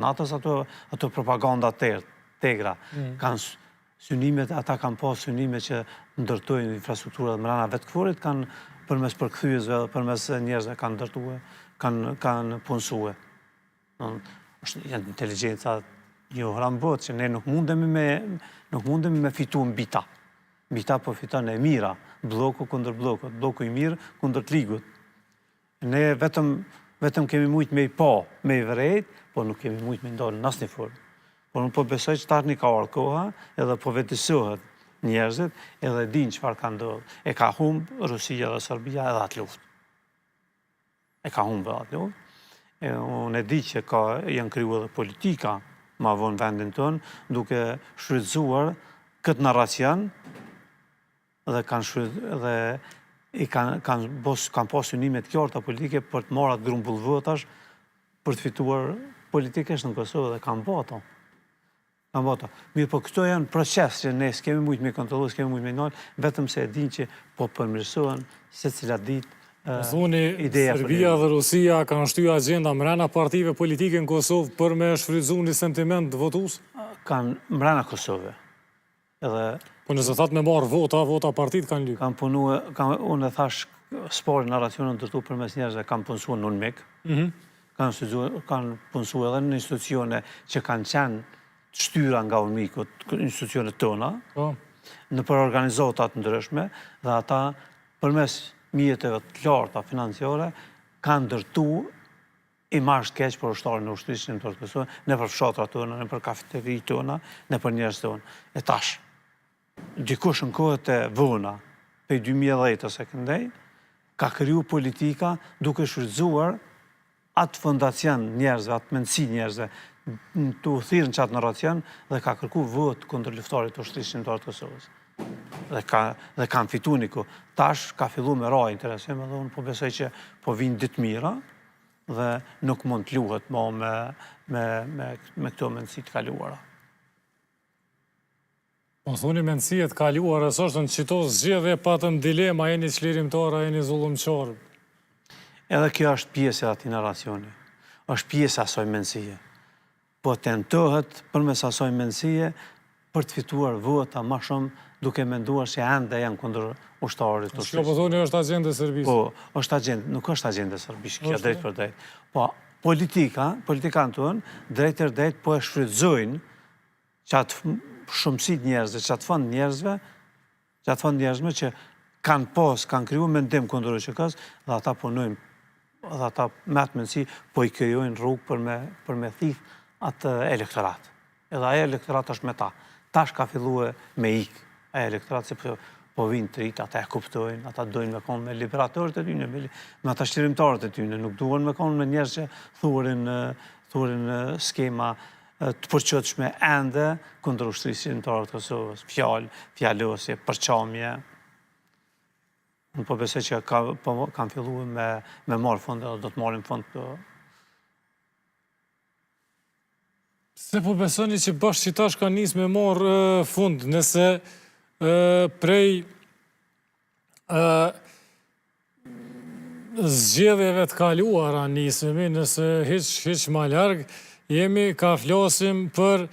natës ato propaganda tegra. Ata kanë pas synime që ndërtojnë infrastruktura dhe mrena vetë këforit, kanë përmes përkthyesve dhe përmes njerëzve kanë ndërtue, kanë punësue. Janë inteligjenca njohura në botë që ne nuk mundemi me fitu në bita. Bita po fiton e mira, bloku kundër blokut, bloku i mirë kundër të ligut. Ne vetëm kemi mujt me i pa, me i vërejt, po nuk kemi mujt me ndonë në asnjë formë. Por unë po besoj që tarni ka orë koha, edhe po vetisohet njerëzit, edhe din çfarë ka ndodhur. E ka humbë Rusia dhe Serbia edhe atë luftë. E ka humbë atë luftë. Unë e di që janë kriju edhe politika ma vonë vendin tonë, duke shfrytzuar këtë narracion dhe kanë pas synime të qarta politike për të marrë atë grumbull votash për të fituar politikisht në Kosovë dhe kanë bërë ato. Mirë, po këto janë proces që ne s'kemi mujt me kontrollu, s'kemi mujt me nalë, vetëm se e din që po përmirësohen se cilat ditë ideja. Serbia dhe Rusia kanë shtyr agenda mrena partive politike në Kosovë për me shfrytzu një sentiment votues? Kanë mrena Kosovë. Po nëse thatë me marë vota partit kanë lypë? Kanë punu, unë e thash, spori narracionën ndërtu për mes njerëzve, kanë punësua në UNMIK, kanë punësua edhe në institucione që kanë qenë shtyra nga UNMIK-ut, institucionet tona, në për organizatat ndryshme, dhe ata përmes mjetëve të larta financiare kanë ndërtu imazh të keq për ushtarin e ushtrisë në Kosovë, në për fshatrat tona, në për kafeteri tona, në për njerëz tonë. E tash, dikush në kohët e vona, prej 2010 se këndej, ka kriju politika duke shfrytzuar atë fondacion njerëzve, atë mendësi njerëzve, të u thirrën çat narracion dhe ka kërku votë kundër luftarit të ushtrisë shqiptare të Kosovës. Dhe kanë fitu niku. Tash ka fillu me ra interesim edhe unë po besoj që po vinë ditë mira dhe nuk mund të luhet me këto mendësi të kaluara. Po thoni mendësi të kaluara, s'është në qito zgjedhje patëm dilema, jeni çlirimtar, jeni zullumçar. Edhe kjo është pjesë e atij narracioni. Është pjesë asaj mendësie. Po tentohet përmes asaj mendësie për të fituar vota më shumë duke menduar se ende janë kundër ushtarit të ushtrisë. Shko po thoni është agjende e Serbisë? Po, është agjende, nuk është agjende e Serbisë, kjo drejt për drejt. Po, politikanë tonë, drejt për drejt, po e shfrytëzojnë qatë shumësit njerëzve, qatë fond njerëzve që kanë kriju mendim kundër UÇK-s dhe ata punojnë, dhe ata me atë mendësi po i krijojnë rrugë për me thith atë elektorat. Edhe ajo elektorat është me ta. Tash ka filluar me ikë ajo elektorat se po vinë të rritë, ata e kuptojnë, ata dojnë me konë me liberatorët e tyne, me ata shtërimtarët e tyne, nuk duhen me konë me njerëz që thurin skema të përqotshme ende kundër ushtrisë shqiptare të Kosovës, fjalosje, përçamje. Unë po besoj që kanë filluar me marrë fund dhe do të marrin fund këto. Se po besoni që bashkë qitash ka nisë me marrë fund, nëse prej zgjedhjeve të kaluara nisemi, nëse hiq ma largë, jemi ka flasim për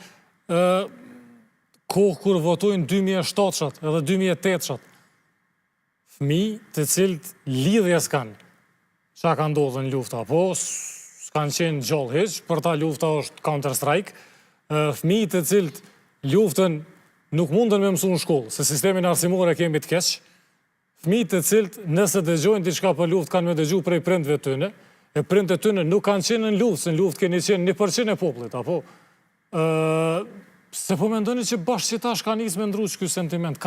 kohë kur votojnë 2007-shat edhe 2008-shat. Fëmijë të cilët lidhje s'kanë. Qa ka ndodhur në lufta, po s'kanë qenë gjallë hiq, për ta lufta është Counter-Strike. Fëmijë të cilët luftën nuk mundën me mësu në shkollë, se sistemin arsimor e kemi të keq. Fëmijë të cilët nëse dëgjojnë diçka për luftë kanë me dëgju prej prindve tyne, e prindët tyne nuk kanë qenë në luftë, se në luftë keni qenë 1% e popullit, apo? Se po mendoni që bashkë qitash ka nisë me ndruq ky sentiment.